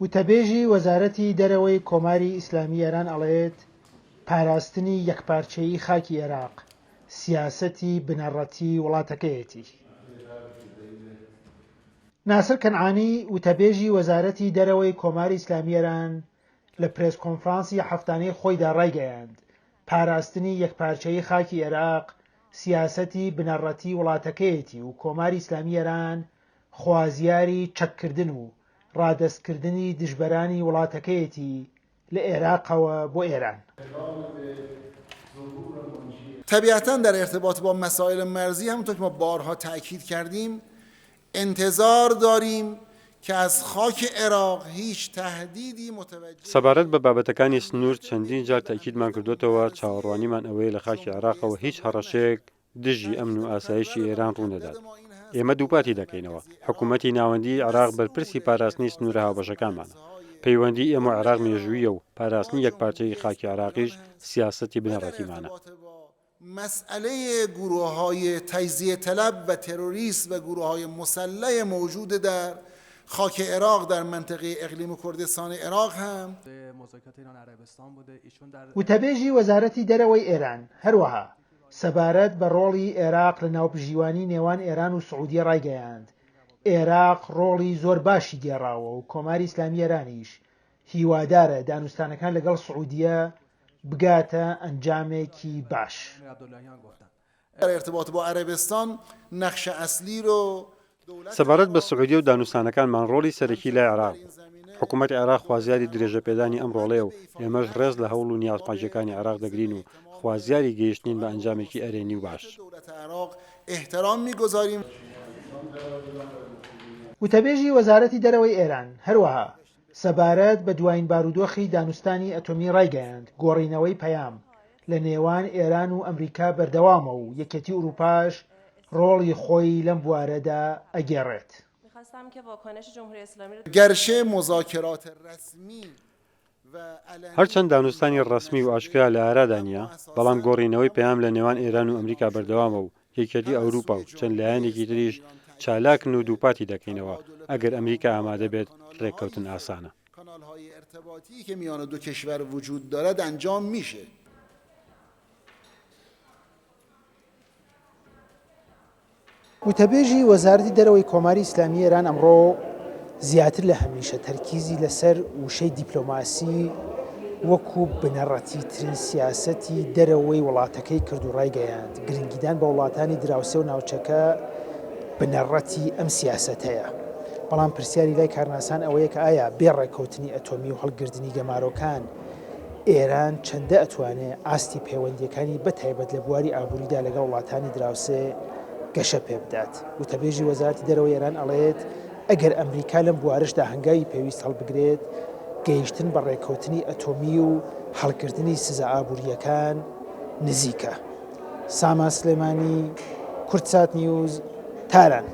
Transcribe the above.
وتەبێژی وەزارەتی دەرەوەی کۆماری ئیسلامی ئێران ئەڵێت پاراستنی یەکپارچەیی خاکی عێراق سیاسەتی بنەڕەتی وڵاتەکەیەتی. ناسر کەنعانی وتەبێژی وەزارەتی دەرەوەی کۆماری ئیسلامی ئێران لە پرێس کۆنفرانسی هەفتانەی خۆیدا ڕایگەیاند پاراستنی یەکپارچەیی خاکی عێراق سیاسەتی بنەڕەتی وڵاتەکەیەتی و کۆماری ئیسلامی ئێران خوازیاری چەککردن و ڕادەستکردنی دژبەرانی وڵاتەکەیەتی لە عێراقەوە بۆ ئێران. طبیعتاً در ارتباط با مسائل مرزی همونطور که ما بارها تأکید کردیم انتظار داریم که از خاک عێراق هیچ تهدیدی متوجه سەبارەت بە بابەتەکانی سنوور چەندین جار تاکیدمان کردوتەوە چاوەڕوانیمان ئەوەیە لە خاکی عێراقەوە هیچ هەڕەشەیەک دژی ئەمن و ئاسایشی ئێران ڕوونەدات. ئێمە دووپاتی دەکەینەوە. حکوومەتی ناوەندی عێراق بەرپرسی پاراستنی سنوورە هاوبەشەکانمانە. پەیوەندی ئێمە عێراق مێژوویە و پاراستنی یەکپارچەی خاکی عێراقیش سیاسەتی بنەڕەتیمانە. مسئله گروه‌های تجزیه طلب و تروریست و گروه‌های مسلح موجود در خاک عراق در منطقه اقلیم کردستان عراق هم وتەبێژی وەزارەتی دەرەوەی ئێران هەروەها سەبارەت بە ڕۆڵی عێراق لە ناوپژیوانی نێوان ئێران و سعودی ڕایگەیاند عێراق ڕۆڵی زۆر باشی گێڕاوە و کۆماری ئیسلامی ئێرانیش هیوادارە دانوستانەکان لەگەڵ سعودیە بگاتە ئەنجامێکی باش. در ارتباط با عربستان نقش اصلی رو سەبارەت بە سعودی و دانوستانەکانمان ڕۆڵی سەرەکی لای عێراق حکوومەتی عێراق خوازیاری درێژە پێدانی ئەم ڕۆڵەیە و ئێمەش ڕێز لە هەوڵ و نیازپاژەکانی عێراق دەگرین و خوازیاری گەیشتنین بە ئەنجامێکی ئەرێنی و باش. احترام می‌گذاریم. وتەبێژی وەزارەتی دەرەوەی ئێران هەروەها سەبارەت بە دوایین بارودۆخی دانوستانی ئەتۆمی ڕایگەیاند گۆڕینەوەی پەیام لە نێوان ئێران و ئەمریکا بەردەوامە و یەکێتی ئوروپاش ڕۆڵی خۆی لەم بوارەدا ئەگێڕێت. گەرچه مذاکرات رسمی هەرچەند دانوستانی ڕەسمی و ئاشکرا لە ئارادا نیە بەڵام گۆڕینەوەی پەیام لە نێوان ئێران و ئەمریکا بەردەوامە و یەکێتی ئەوروپا و چەند لایەنێکی تریش چالاکن و دووپاتی دەکەینەوە ئەگەر ئەمریکا ئامادە بێت ڕێککەوتن ئاسانە. کانال‌های ارتباطی که میان دو کشور وجود دارد انجام میشه. وتەبێژی وەزارەتی دەرەوەی کۆماری ئیسلامی ئێران ئەمڕۆ زیاتر لە هەمیشە تەرکیزی لەسەر وشەی دیپلۆماسی وەکو بنەڕەتی ترین سیاسەتی دەرەوەی وڵاتەکەی کرد و ڕایگەیاند گرنگیدان بە وڵاتانی دراوسێ و ناوچەکە بنەڕەتی ئەم سیاسەتەیە. بەڵام پرسیاری لای کارناسان ئەوەیە کە ئایا بێ ڕێککەوتنی ئەتۆمی و هەڵگرتنی گەمارۆکان ئێران چەندە ئەتوانێت ئاستی پەیوەندیەکانی بەتایبەت لە بواری ئابووریدا لەگەڵ وڵاتانی دراوسێ گەشە پێ بدات. وتەبێژی وەزارەتی دەرەوەی ئێران ئەڵێت ئەگەر ئەمریکا لەم بوارشدا هەنگاوی پێویست هەڵبگرێت گەیشتن بە ڕێککەوتنی ئەتۆمی و هەڵگرتنی سزە ئابووریەکان نزیکە. سامان سلێمانی، کورتسات نیوز، تاران.